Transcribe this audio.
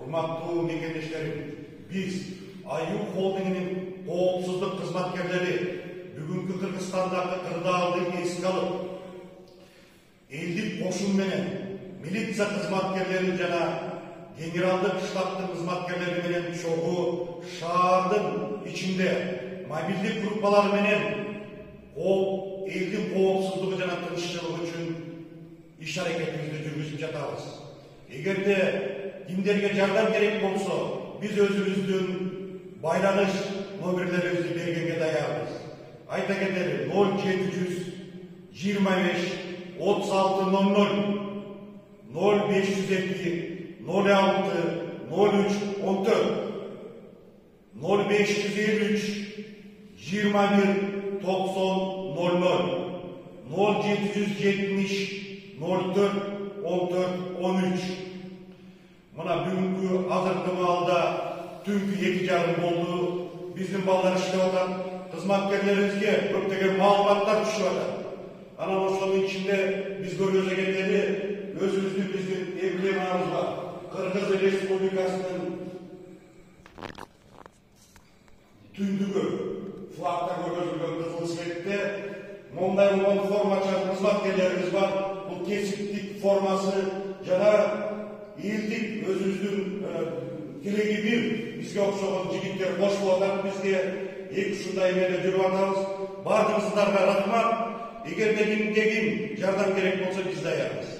урматтуу мекендештерим, биз Аюу холдингинин коопсуздук кызматкерлери бүгүнкү Кыргызстандагы кырдаалды эске алып, элдик кошун менен милиция кызматкерлери жана генералдык штабтын кызматкерлери менен чогуу шаардын ичинде мобилдик группалар менен элдин коопсуздугу жана тынччылыгы үчүн иш аракетибизди жүргүзүп жатабыз. Эгерде кимдерге жардам керек болсо, биз өзүбүздүн байланыш номерлерибизди бергенге даярбыз. Айта кетели 0725 3600 0502 06 03 14 0553 21 90 00 0770 04 14 13. Мына бүгүнкү азыркы маалда түнкү 2:30 болду. Биздин балдар иштеп атат. Кызматкерлерибизге көптөгөн маалыматтар түшүп атат. Анан ошонун ичинде биз көргөзө кетели өзүбүздүн биздин эмблемабыз бар. Кыргыз Республикасынын түндүгү флагда көргөзүлгөн кызыл цветте мондай формача кызматкерлерибиз бар. Бул кесиптик формасы жана элдик өзүбүздүн тилеги бир бизге окшогон жигиттер кошулуп атат. Бизге эки ушундай эмеде жүрүп атабыз. Бардыгыңыздарга рахмат. Эгерде кимге жардам керек болсо биз даярбыз.